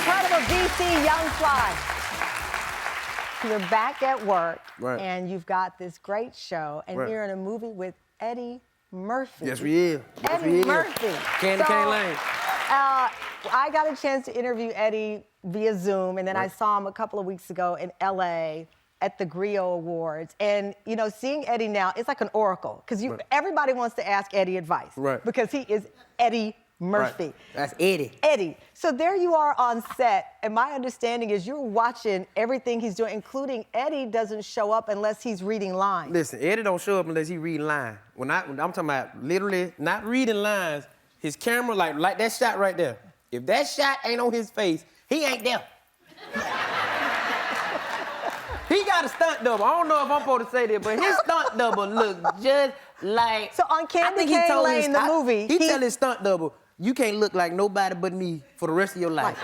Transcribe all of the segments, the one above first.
incredible DC Young Fly. You're back at work, and you've got this great show, and you're in a movie with Eddie Murphy. Yes, we is. Eddie Murphy. Candy Cane Lane. I got a chance to interview Eddie via Zoom, and then I saw him a couple of weeks ago in LA at the Griot Awards. And, you know, seeing Eddie now, it's like an oracle, because everybody wants to ask Eddie advice. Because he is Eddie Murphy. That's Eddie. Eddie. So there you are on set, and my understanding is you're watching everything he's doing, including Eddie doesn't show up unless he's reading lines. Listen, Eddie don't show up unless he reading lines. When I'm talking about literally not reading lines, his camera, like that shot right there. If that shot ain't on his face, he ain't there. He got a stunt double. I don't know if I'm supposed to say this, but his stunt double look just like... So on Candy Cane Lane, the movie... He tell his stunt double, you can't look like nobody but me for the rest of your life.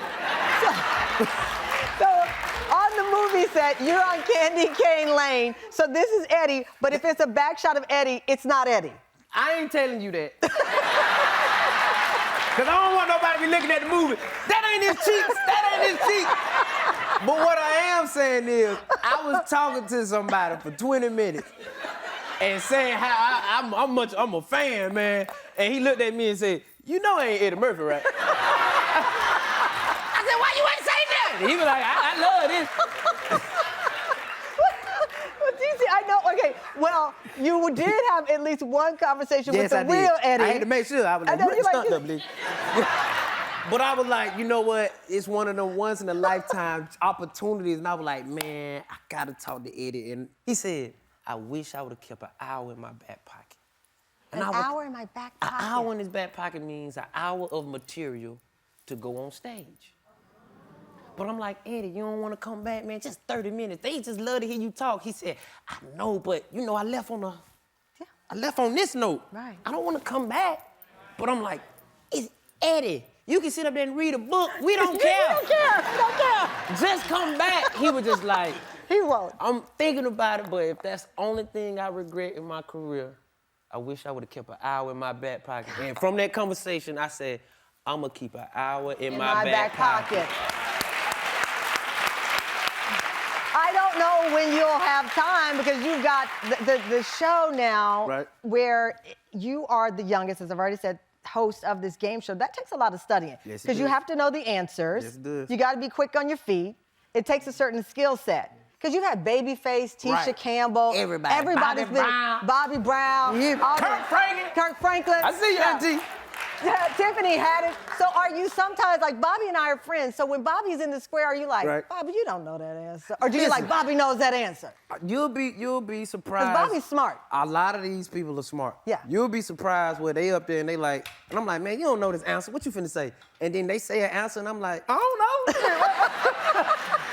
So on the movie set, you're on Candy Cane Lane. So this is Eddie, but if it's a back shot of Eddie, it's not Eddie. I ain't telling you that. Because I don't want nobody to be looking at the movie. That ain't his cheeks. That ain't his cheeks. But what I am saying is, I was talking to somebody for 20 minutes and saying how I'm a fan, man. And he looked at me and said, you know I ain't Eddie Murphy, right? I said, why you ain't say that? And he was like, I love this. Well, DC, I know, okay, well, you did have at least one conversation with the real Eddie. I had to make sure. I was like, what stunt double? But I was like, you know what? It's one of the once in a lifetime opportunities. And I was like, man, I gotta talk to Eddie. And he said, I wish I would have kept an hour in my back pocket. An hour in my back pocket? An hour in his back pocket means an hour of material to go on stage. But I'm like, Eddie, you don't want to come back, man? Just 30 minutes. They just love to hear you talk. He said, I know, but you know, I left on this note. Right. I don't want to come back. But I'm like, it's Eddie. You can sit up there and read a book. We don't care. We don't care. We don't care. Just come back. He was just like, he won't. I'm thinking about it, but if that's the only thing I regret in my career, I wish I would have kept an hour in my back pocket. And from that conversation, I said, I'm going to keep an hour in my back pocket. I don't know when you'll have time because you've got the show now where you are the youngest, as I've already said, host of this game show. That takes a lot of studying because you have to know the answers. Yes, it does. You got to be quick on your feet. It takes a certain skill set. Because you've had Babyface, Tisha Campbell. Everybody's Bobby Brown. Kirk Franklin. I see you, Auntie. Tiffany Haddish. So are you sometimes, like Bobby and I are friends, so when Bobby's in the square, are you like, Bobby, you don't know that answer? Or do you like, Bobby knows that answer? You'll be surprised. Because Bobby's smart. A lot of these people are smart. Yeah. You'll be surprised where they up there and they like, and I'm like, man, you don't know this answer. What you finna say? And then they say an answer and I'm like, I don't know.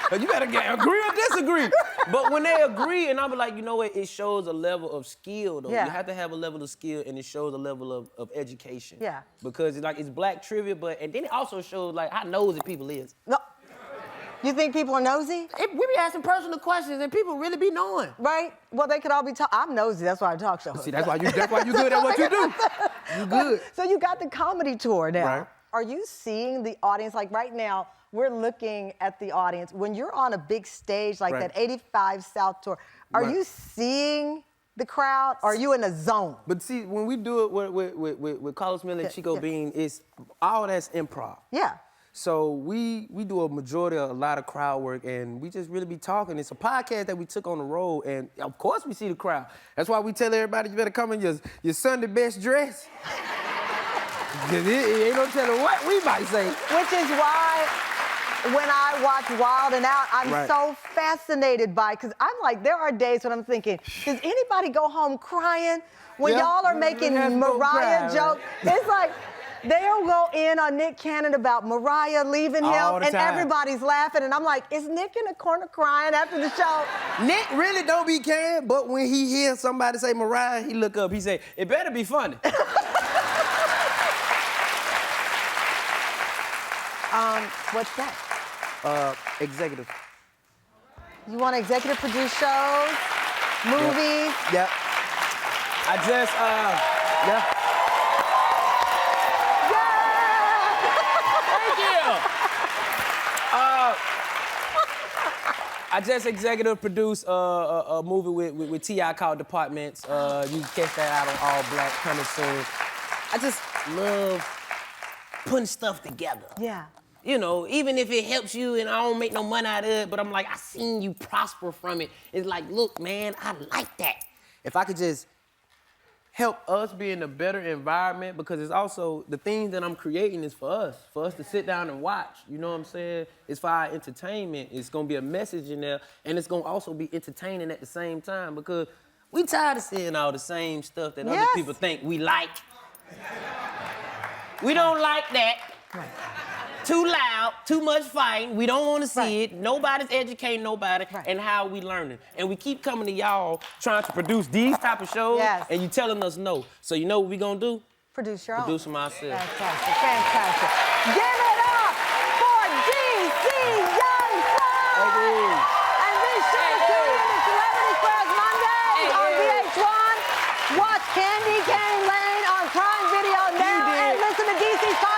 You better agree or disagree. But when they agree, and I'm like, you know what? It shows a level of skill, though. Yeah. You have to have a level of skill, and it shows a level of education. Yeah. Because it's black trivia, and then it also shows like how nosy people is. No. You think people are nosy? We be asking personal questions, and people really be knowing. Right? Well, they could all be I'm nosy. That's why I talk show. See, that's why you good at what you do. You good. So you got the comedy tour now. Right. Are you seeing the audience like right now? We're looking at the audience. When you're on a big stage like that 85 South tour, are you seeing the crowd? Or are you in a zone? But see, when we do it with Carlos Miller and Chico Bean, it's all that's improv. Yeah. So we do a lot of crowd work, and we just really be talking. It's a podcast that we took on the road, and of course we see the crowd. That's why we tell everybody you better come in your Sunday best dress. It ain't no telling what we might say. Which is why when I watch Wild 'N Out, I'm so fascinated by, because I'm like, there are days when I'm thinking, does anybody go home crying when y'all are making Mariah jokes? It's like, they'll go in on Nick Cannon about Mariah leaving him, and everybody's laughing, and I'm like, is Nick in the corner crying after the show? Nick really don't be caring, but when he hears somebody say Mariah, he look up, he say, it better be funny. What's that? Executive. You want to executive produce shows, movies? Yep. I just, I just executive produced a movie with T.I. called Departments. You can catch that out on All Black coming soon. I just love putting stuff together. Yeah. You know, even if it helps you and I don't make no money out of it, but I'm like, I seen you prosper from it. It's like, look, man, I like that. If I could just help us be in a better environment, because it's also, the things that I'm creating is for us to sit down and watch, you know what I'm saying? It's for our entertainment. It's gonna be a message in there, and it's gonna also be entertaining at the same time, because we tired of seeing all the same stuff that other people think we like. We don't like that. Right. Too loud, too much fighting. We don't want to see it. Nobody's educating nobody, and how we learning. And we keep coming to y'all trying to produce these type of shows, and you telling us no. So you know what we gonna do? Produce your own. Produce them ourselves. Fantastic, fantastic. Give it up for DC Young Fly! And be sure to tune in to Celebrity Squares Mondays on VH1. Watch Candy Cane Lane on Prime Video now, and listen to DC's podcast.